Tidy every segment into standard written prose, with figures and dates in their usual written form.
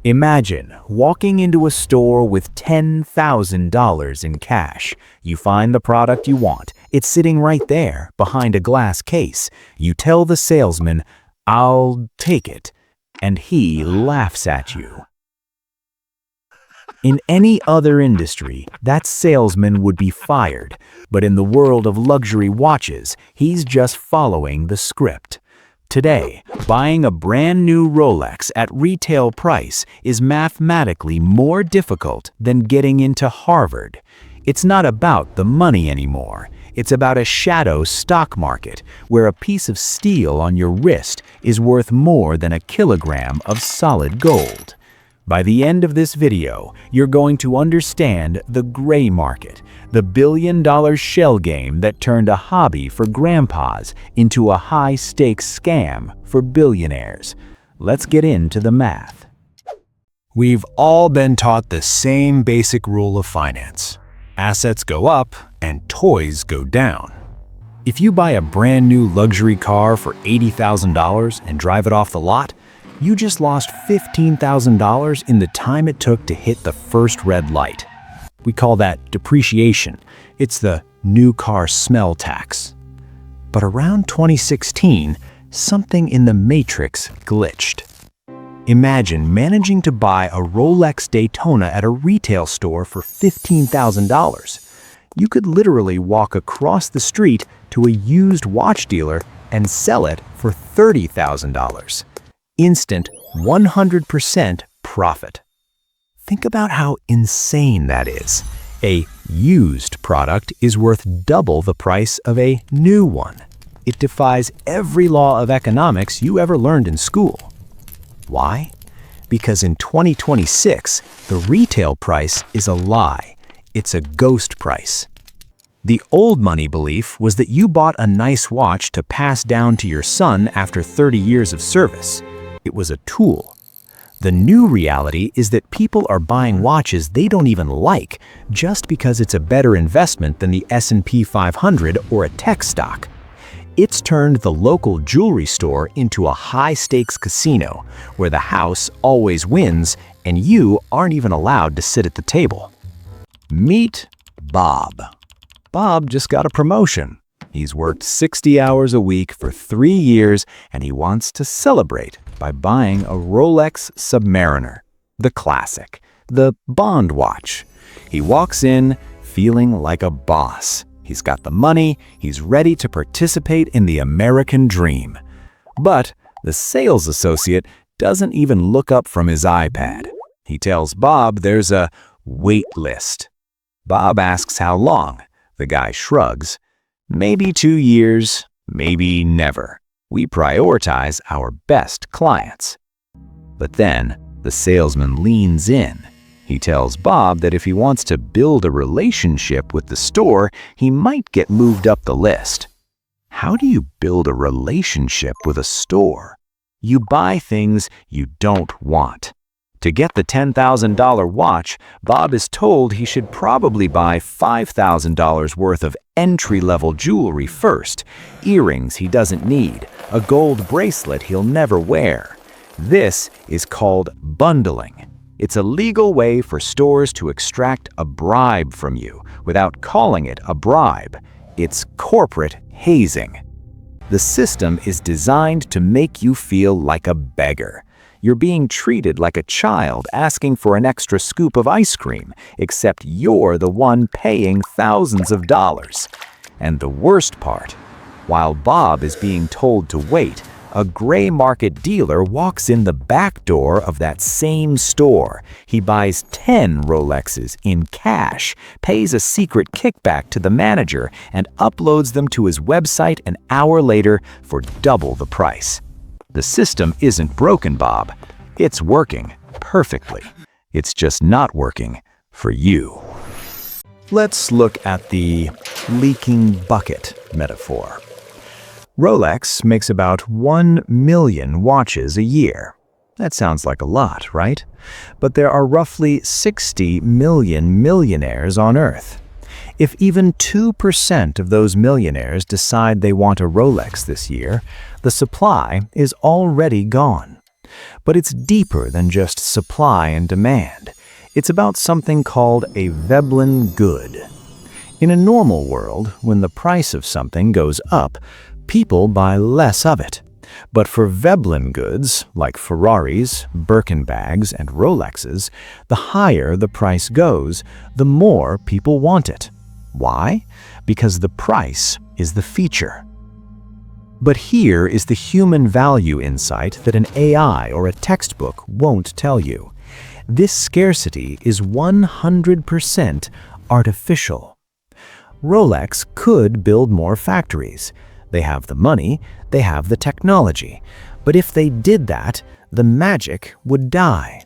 Imagine walking into a store with $10,000 in cash. You find the product you want. It's sitting right there behind a glass case. You tell the salesman, "I'll take it," and he laughs at you. In any other industry, that salesman would be fired, but in the world of luxury watches, he's just following the script. Today, buying a brand new Rolex at retail price is mathematically more difficult than getting into Harvard. It's not about the money anymore. It's about a shadow stock market where a piece of steel on your wrist is worth more than a kilogram of solid gold. By the end of this video, you're going to understand the gray market, the billion-dollar shell game that turned a hobby for grandpas into a high-stakes scam for billionaires. Let's get into the math. We've all been taught the same basic rule of finance. Assets go up and toys go down. If you buy a brand new luxury car for $80,000 and drive it off the lot, you just lost $15,000 in the time it took to hit the first red light. We call that depreciation. It's the new car smell tax. But around 2016, something in the matrix glitched. Imagine managing to buy a Rolex Daytona at a retail store for $15,000. You could literally walk across the street to a used watch dealer and sell it for $30,000. Instant 100% profit. Think about how insane that is. A used product is worth double the price of a new one. It defies every law of economics you ever learned in school. Why? Because in 2026, the retail price is a lie. It's a ghost price. The old money belief was that you bought a nice watch to pass down to your son after 30 years of service. It was a tool. The new reality is that people are buying watches they don't even like just because it's a better investment than the S&P 500 or a tech stock. It's turned the local jewelry store into a high-stakes casino where the house always wins and you aren't even allowed to sit at the table. Meet Bob. Bob just got a promotion. He's worked 60 hours a week for 3 years and he wants to celebrate by buying a Rolex Submariner, the classic, the Bond watch. He walks in feeling like a boss. He's got the money, he's ready to participate in the American dream. But the sales associate doesn't even look up from his iPad. He tells Bob there's a wait list. Bob asks how long. The guy shrugs. Maybe 2 years, maybe never. We prioritize our best clients. But then the salesman leans in. He tells Bob that if he wants to build a relationship with the store, he might get moved up the list. How do you build a relationship with a store? You buy things you don't want. To get the $10,000 watch, Bob is told he should probably buy $5,000 worth of entry-level jewelry first, earrings he doesn't need, a gold bracelet he'll never wear. This is called bundling. It's a legal way for stores to extract a bribe from you without calling it a bribe. It's corporate hazing. The system is designed to make you feel like a beggar. You're being treated like a child asking for an extra scoop of ice cream, except you're the one paying thousands of dollars. And the worst part, while Bob is being told to wait, a gray market dealer walks in the back door of that same store. He buys 10 Rolexes in cash, pays a secret kickback to the manager, and uploads them to his website an hour later for double the price. The system isn't broken, Bob. It's working perfectly. It's just not working for you. Let's look at the leaking bucket metaphor. Rolex makes about 1 million watches a year. That sounds like a lot, right? But there are roughly 60 million millionaires on Earth. If even 2% of those millionaires decide they want a Rolex this year, the supply is already gone. But it's deeper than just supply and demand. It's about something called a Veblen Good. In a normal world, when the price of something goes up, people buy less of it. But for Veblen goods, like Ferraris, Birkin bags, and Rolexes, the higher the price goes, the more people want it. Why? Because the price is the feature. But here is the human value insight that an AI or a textbook won't tell you. This scarcity is 100% artificial. Rolex could build more factories. They have the money, they have the technology. But if they did that, the magic would die.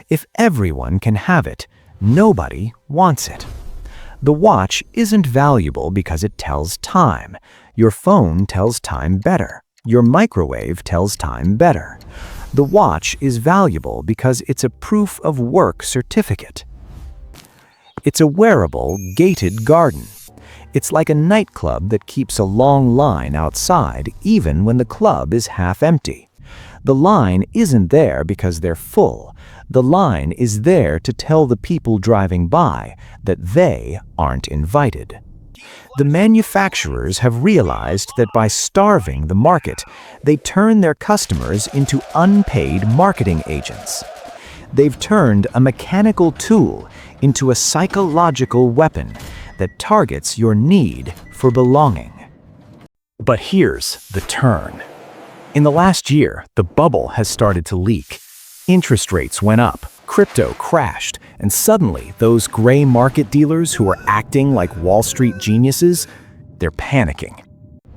If everyone can have it, nobody wants it. The watch isn't valuable because it tells time. Your phone tells time better. Your microwave tells time better. The watch is valuable because it's a proof of work certificate. It's a wearable, gated garden. It's like a nightclub that keeps a long line outside even when the club is half empty. The line isn't there because they're full. The line is there to tell the people driving by that they aren't invited. The manufacturers have realized that by starving the market, they turn their customers into unpaid marketing agents. They've turned a mechanical tool into a psychological weapon that targets your need for belonging. But here's the turn. In the last year, the bubble has started to leak. Interest rates went up, crypto crashed, and suddenly those gray market dealers who are acting like Wall Street geniuses, they're panicking.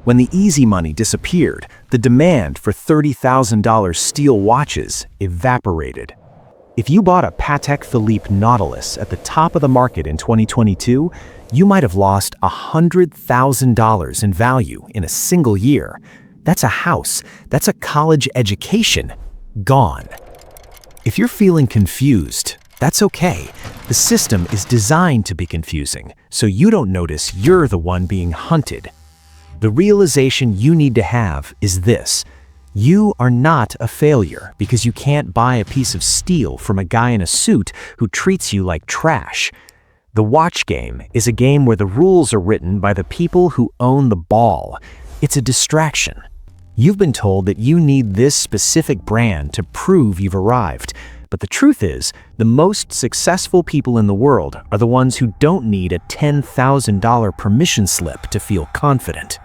When the easy money disappeared, the demand for $30,000 steel watches evaporated. If you bought a Patek Philippe Nautilus at the top of the market in 2022, you might have lost $100,000 in value in a single year. That's a house, that's a college education, gone. If you're feeling confused, that's okay. The system is designed to be confusing, so you don't notice you're the one being hunted. The realization you need to have is this: you are not a failure because you can't buy a piece of steel from a guy in a suit who treats you like trash. The watch game is a game where the rules are written by the people who own the ball. It's a distraction. You've been told that you need this specific brand to prove you've arrived. But the truth is, the most successful people in the world are the ones who don't need a $10,000 permission slip to feel confident.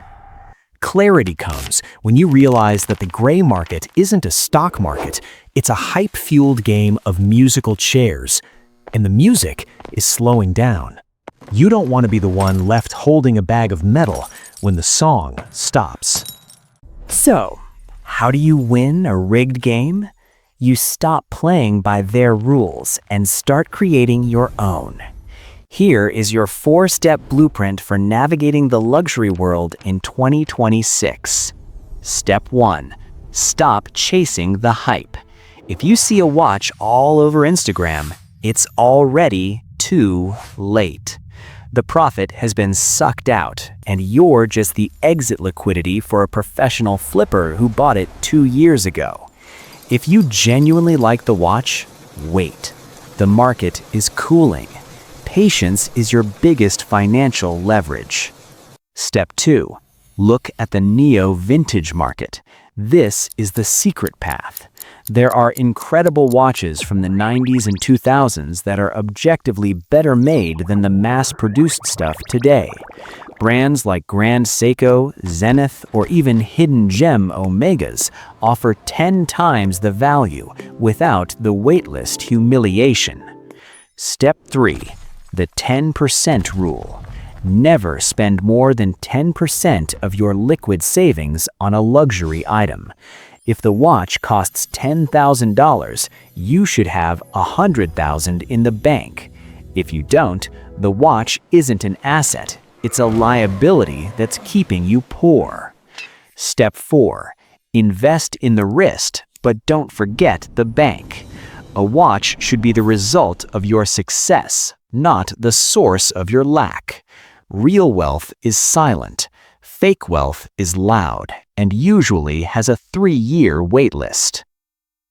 Clarity comes when you realize that the gray market isn't a stock market, it's a hype-fueled game of musical chairs. And the music is slowing down. You don't want to be the one left holding a bag of metal when the song stops. So, how do you win a rigged game? You stop playing by their rules and start creating your own. Here is your 4-step blueprint for navigating the luxury world in 2026. Step 1. Stop chasing the hype. If you see a watch all over Instagram, it's already too late. The profit has been sucked out, and you're just the exit liquidity for a professional flipper who bought it 2 years ago. If you genuinely like the watch, wait. The market is cooling. Patience is your biggest financial leverage. Step 2. Look at the neo-vintage market. This is the secret path. There are incredible watches from the 90s and 2000s that are objectively better made than the mass-produced stuff today. Brands like Grand Seiko, Zenith, or even Hidden Gem Omegas offer 10 times the value without the waitlist humiliation. Step 3. The 10% rule. Never spend more than 10% of your liquid savings on a luxury item. If the watch costs $10,000, you should have $100,000 in the bank. If you don't, the watch isn't an asset. It's a liability that's keeping you poor. Step 4. Invest in the wrist, but don't forget the bank. A watch should be the result of your success, not the source of your lack. Real wealth is silent. Fake wealth is loud and usually has a 3-year waitlist.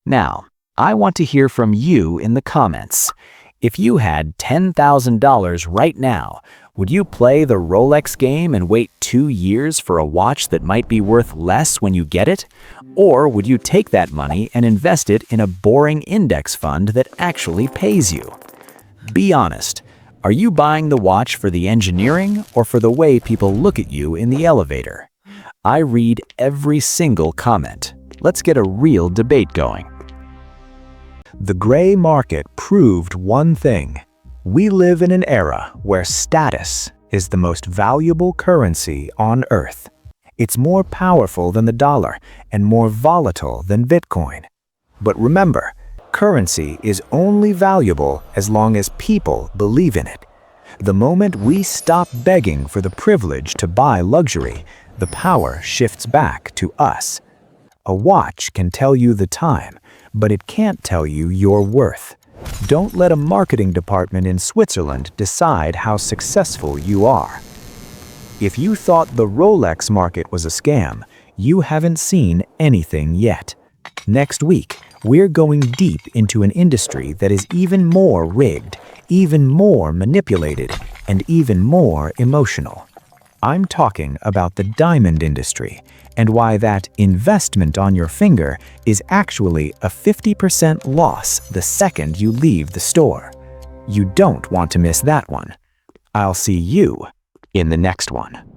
Now, I want to hear from you in the comments. If you had $10,000 right now, would you play the Rolex game and wait 2 years for a watch that might be worth less when you get it? Or would you take that money and invest it in a boring index fund that actually pays you? Be honest. Are you buying the watch for the engineering or for the way people look at you in the elevator? I read every single comment. Let's get a real debate going. The gray market proved one thing. We live in an era where status is the most valuable currency on Earth. It's more powerful than the dollar and more volatile than Bitcoin. But remember, currency is only valuable as long as people believe in it. The moment we stop begging for the privilege to buy luxury, the power shifts back to us. A watch can tell you the time, but it can't tell you your worth. Don't let a marketing department in Switzerland decide how successful you are. If you thought the Rolex market was a scam, you haven't seen anything yet. Next week, we're going deep into an industry that is even more rigged, even more manipulated, and even more emotional. I'm talking about the diamond industry and why that investment on your finger is actually a 50% loss the second you leave the store. You don't want to miss that one. I'll see you in the next one.